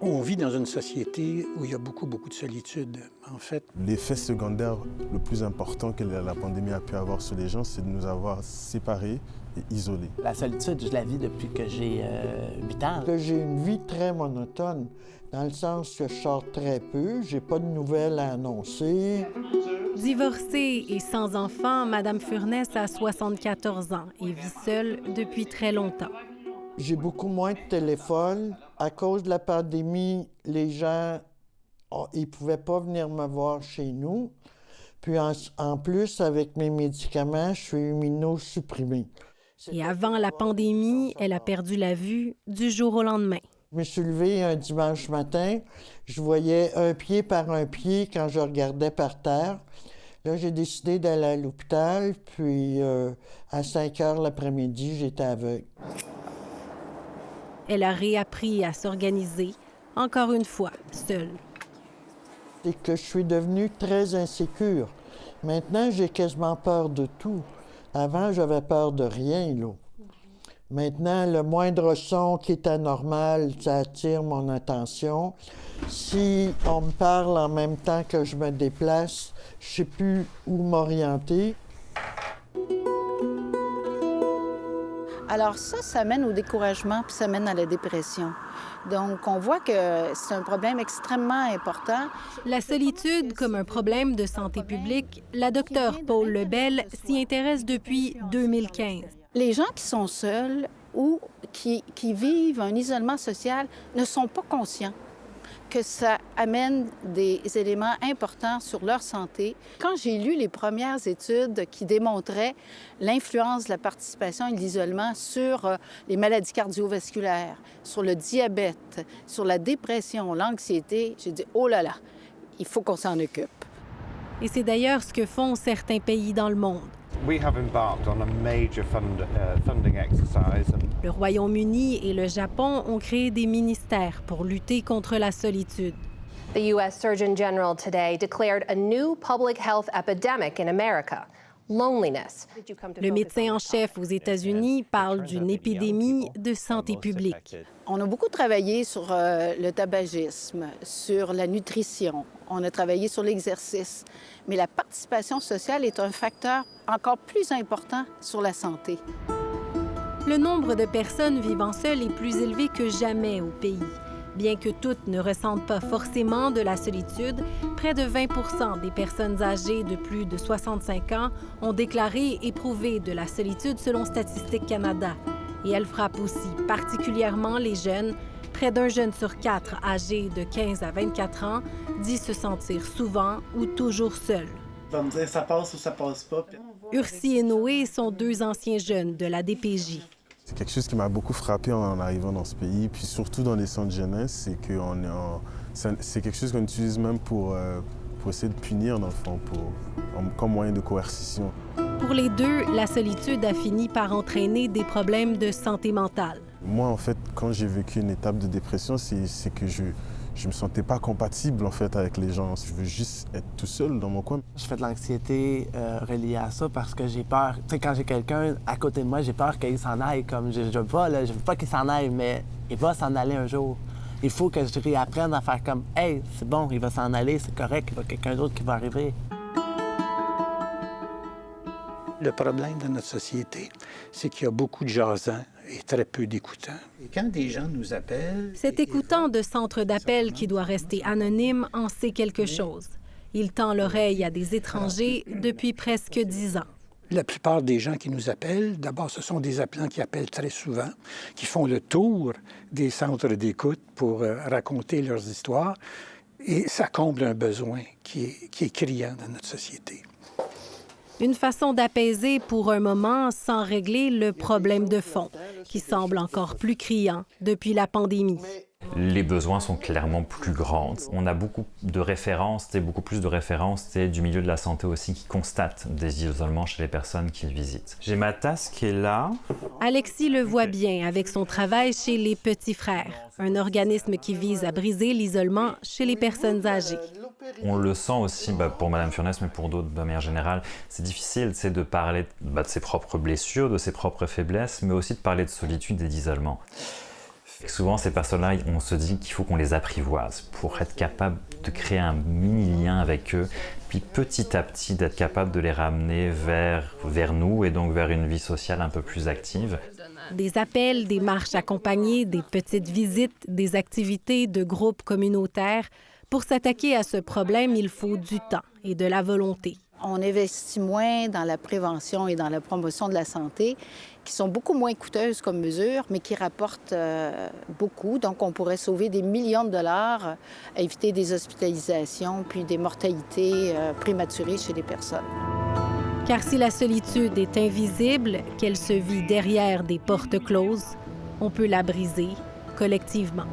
On vit dans une société où il y a beaucoup de solitude. En fait, l'effet secondaire le plus important que la pandémie a pu avoir sur les gens, c'est de nous avoir séparés et isolés. La solitude, je la vis depuis que j'ai 8 ans. J'ai une vie très monotone, dans le sens que je sors très peu, j'ai pas de nouvelles à annoncer. Divorcée et sans enfant, Mme Furness a 74 ans et vit seule depuis très longtemps. J'ai beaucoup moins de téléphone. À cause de la pandémie, les gens, ils pouvaient pas venir me voir chez nous. Puis en plus, avec mes médicaments, je suis immunosupprimée. Et avant la pandémie, elle a perdu la vue du jour au lendemain. Je me suis levée un dimanche matin, je voyais un pied par un pied quand je regardais par terre. Là, j'ai décidé d'aller à l'hôpital, puis à 5 heures l'après-midi, j'étais aveugle. Elle a réappris à s'organiser, encore une fois, seule. C'est que je suis devenue très insécure. Maintenant, j'ai quasiment peur de tout. Avant, j'avais peur de rien, là. Maintenant, le moindre son qui est anormal, ça attire mon attention. Si on me parle en même temps que je me déplace, je ne sais plus où m'orienter. Alors ça mène au découragement, puis ça mène à la dépression. Donc, on voit que c'est un problème extrêmement important. La solitude comme un problème de santé publique, la docteure Paul Lebel s'y intéresse depuis 2015. Les gens qui sont seuls ou qui vivent un isolement social ne sont pas conscients que ça amène des éléments importants sur leur santé. Quand j'ai lu les premières études qui démontraient l'influence de la participation et de l'isolement sur les maladies cardiovasculaires, sur le diabète, sur la dépression, l'anxiété, j'ai dit « Oh là là, il faut qu'on s'en occupe ». Et c'est d'ailleurs ce que font certains pays dans le monde. Le Royaume-Uni et le Japon ont créé des ministères pour lutter contre la solitude. The U.S. Surgeon General today declared a new public health epidemic in America. Loneliness. Le médecin en chef aux États-Unis parle d'une épidémie de santé publique. On a beaucoup travaillé sur le tabagisme, sur la nutrition, on a travaillé sur l'exercice, mais la participation sociale est un facteur encore plus important sur la santé. Le nombre de personnes vivant seules est plus élevé que jamais au pays. Bien que toutes ne ressentent pas forcément de la solitude, près de 20 des personnes âgées de plus de 65 ans ont déclaré éprouver de la solitude selon Statistique Canada. Et elle frappe aussi particulièrement les jeunes. Près d'un jeune sur 4 âgé de 15 à 24 ans dit se sentir souvent ou toujours seul. Tu vas me dire ça passe ou ça passe pas. Ursi et Noé sont 2 anciens jeunes de la DPJ. C'est quelque chose qui m'a beaucoup frappé en arrivant dans ce pays, puis surtout dans les centres jeunesse, c'est que c'est quelque chose qu'on utilise même pour essayer de punir, dans le fond, comme moyen de coercition. Pour les deux, la solitude a fini par entraîner des problèmes de santé mentale. Moi, en fait, quand j'ai vécu une étape de dépression, c'est que je me sentais pas compatible, en fait, avec les gens. Je veux juste être tout seul dans mon coin. Je fais de l'anxiété reliée à ça parce que j'ai peur. Tu sais, quand j'ai quelqu'un à côté de moi, j'ai peur qu'il s'en aille. Comme je veux pas qu'il s'en aille, mais il va s'en aller un jour. Il faut que je réapprenne à faire comme « Hey, c'est bon, il va s'en aller, c'est correct, il y a quelqu'un d'autre qui va arriver. » le problème de notre société, c'est qu'il y a beaucoup de jasants et très peu d'écoutants. Et quand des gens nous appellent... Cet écoutant de centre d'appel qui doit rester anonyme en sait quelque chose. Il tend l'oreille à des étrangers depuis presque 10 ans. La plupart des gens qui nous appellent, d'abord, ce sont des appelants qui appellent très souvent, qui font le tour des centres d'écoute pour raconter leurs histoires. Et ça comble un besoin qui est criant dans notre société. Une façon d'apaiser pour un moment sans régler le problème de fond, qui semble encore plus criant depuis la pandémie. Les besoins sont clairement plus grands. On a beaucoup de références, beaucoup plus de références du milieu de la santé aussi qui constatent des isolements chez les personnes qu'ils visitent. J'ai ma tasse qui est là. Alexis le voit bien avec son travail chez les Petits Frères, un organisme qui vise à briser l'isolement chez les personnes âgées. On le sent aussi pour Mme Furness, mais pour d'autres de manière générale. C'est difficile de parler de ses propres blessures, de ses propres faiblesses, mais aussi de parler de solitude et d'isolement. Souvent, ces personnes-là, on se dit qu'il faut qu'on les apprivoise pour être capable de créer un mini-lien avec eux, puis petit à petit d'être capable de les ramener vers nous et donc vers une vie sociale un peu plus active. Des appels, des marches accompagnées, des petites visites, des activités de groupes communautaires. Pour s'attaquer à ce problème, il faut du temps et de la volonté. On investit moins dans la prévention et dans la promotion de la santé, qui sont beaucoup moins coûteuses comme mesures, mais qui rapportent beaucoup. Donc, on pourrait sauver des millions de dollars, éviter des hospitalisations, puis des mortalités prématurées chez les personnes. Car si la solitude est invisible, qu'elle se vit derrière des portes closes, on peut la briser collectivement.